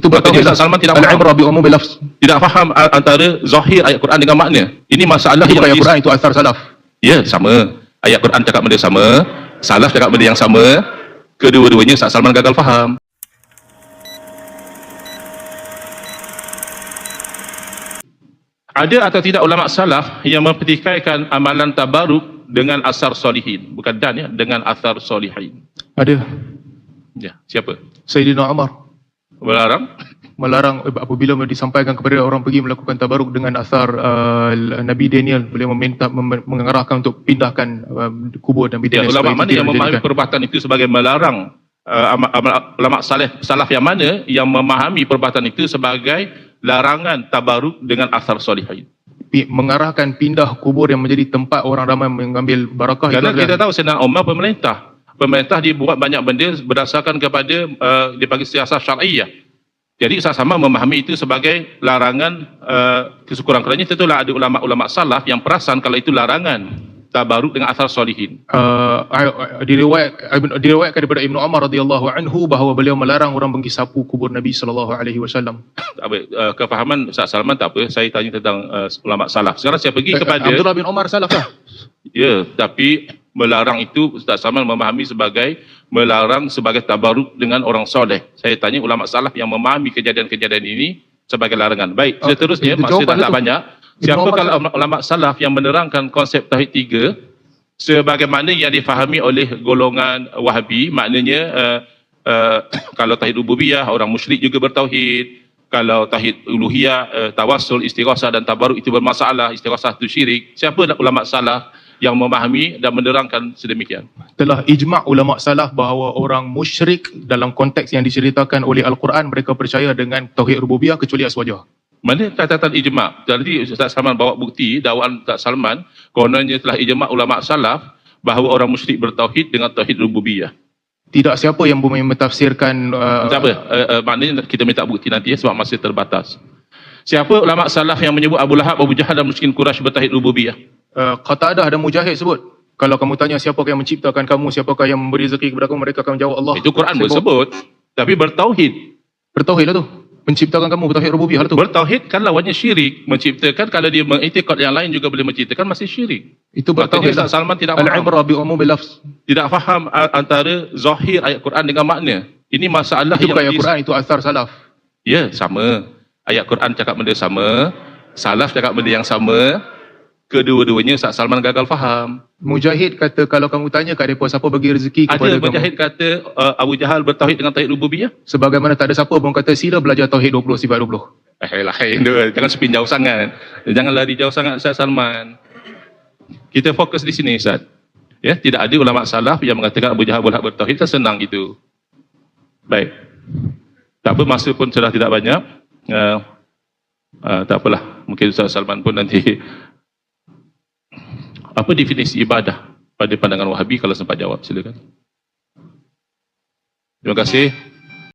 Itu bertauhid. Ustaz Salman tidak faham. Al-ibrah bi umumil lafz. Tidak faham antara zahir ayat Quran dengan makna. Ini masalah Itu yang bukan ayat Quran, itu asar salaf. ya, sama. Ayat Quran cakap benda sama, salaf cakap benda yang sama. Kedua-duanya Ustaz Salman gagal faham. Ada atau tidak ulama salaf yang mempertikaikan amalan tabaruk dengan asar solihin? Bukan dan ya, dengan asar solihin. Ada. Ya, siapa? Sayyidina Umar Melarang? apabila disampaikan kepada orang pergi melakukan tabaruk dengan asar Nabi Daniel, beliau meminta mengarahkan untuk pindahkan kubur Nabi Ya, Daniel. ulama mana yang memahami perbuatan itu sebagai melarang? Ulama salaf yang mana yang memahami perbuatan itu sebagai larangan tabaruk dengan asar solihin? Mengarahkan pindah kubur yang menjadi tempat orang ramai mengambil barakah. Kerana kita tahu Sayyidina Umar pemerintah dia buat banyak benda berdasarkan kepada dia bagi siasat syar'iyah. Jadi Ustaz Salman memahami itu sebagai larangan kesekurang-kurangnya. Tentulah ada ulama-ulama salaf yang perasan kalau itu larangan tabaruk dengan asar solihin. Diriwayatkan daripada Ibnu Umar radhiyallahu anhu bahawa beliau melarang orang pergi sapu kubur Nabi sallallahu alaihi wasallam. Kefahaman Ustaz Salman tak apa, saya tanya tentang ulama salaf. Sekarang saya pergi kepada Abdullah bin Umar salaf lah. ya, tapi melarang itu Ustaz Salman memahami sebagai melarang sebagai tabaruk dengan orang soleh. Saya tanya ulama salaf yang memahami kejadian-kejadian ini sebagai larangan. Baik, seterusnya masih tak banyak. Siapa kalau ulama salaf yang menerangkan konsep tauhid tiga sebagaimana yang difahami oleh golongan Wahabi? Maknanya kalau tauhid rububiyah orang musyrik juga bertauhid. Kalau tauhid uluhiyah, tawassul, istighasah dan tabaruk itu bermasalah, istighasah itu syirik. Siapa ulama salaf yang memahami dan menerangkan sedemikian? Telah ijma' ulama salaf bahawa orang musyrik dalam konteks yang diceritakan oleh Al-Quran, mereka percaya dengan tauhid rububiyah kecuali aswajah. Mana catatan ijma'? Jadi Ustaz Salman bawa bukti dakwaan Ustaz Salman kononnya telah ijma' ulama salaf bahawa orang musyrik bertauhid dengan tauhid rububiyah. Tidak siapa yang mentafsirkan Siapa? Maknanya kita minta bukti nanti ya, sebab masih terbatas. Siapa ulama salaf yang menyebut Abu Lahab, Abu Jahal dan musyrikin Quraisy bertauhid rububiyah? Qatadah dan Mujahid sebut. Kalau kamu tanya siapakah yang menciptakan kamu, siapakah yang memberi rezeki kepada kamu, mereka akan jawab Allah. Itu Quran pun sebut. Tapi bertauhid. Bertauhid lah tu. Menciptakan kamu, bertauhid rububiyah lah tu. Bertauhid kan lawannya syirik. Menciptakan, kalau dia mengiktikad yang lain juga boleh menciptakan, masih syirik. Itu bertauhid lah. Ustaz Salman tidak faham. Al-ibrah bi umumil lafz. Tidak faham antara zahir ayat Quran dengan makna. Ini masalah Itu yang bukan ayat Quran, itu asar salaf. ya, sama. Ayat Quran cakap benda sama, salaf cakap benda yang sama. Kedua-duanya Ustaz Salman gagal faham. Mujahid kata kalau kamu tanya kat mereka siapa bagi rezeki kepada Ada kamu. Mujahid kata Abu Jahal bertauhid dengan tauhid rububiyah? Sebagaimana tak ada siapa pun kata sila belajar tauhid 20 sifat 20. Lain tu. Jangan spin jauh sangat. Jangan lari jauh sangat Ustaz Salman. Kita fokus di sini Ustaz. Ya, tidak ada ulama salaf yang mengatakan Abu Jahal boleh bertauhid, kan senang gitu. Baik. Tak apa, masa pun sudah tidak banyak. Tak apalah. Mungkin Ustaz Salman pun nanti. Apa definisi ibadah pada pandangan Wahabi? Kalau sempat jawab, silakan. Terima kasih.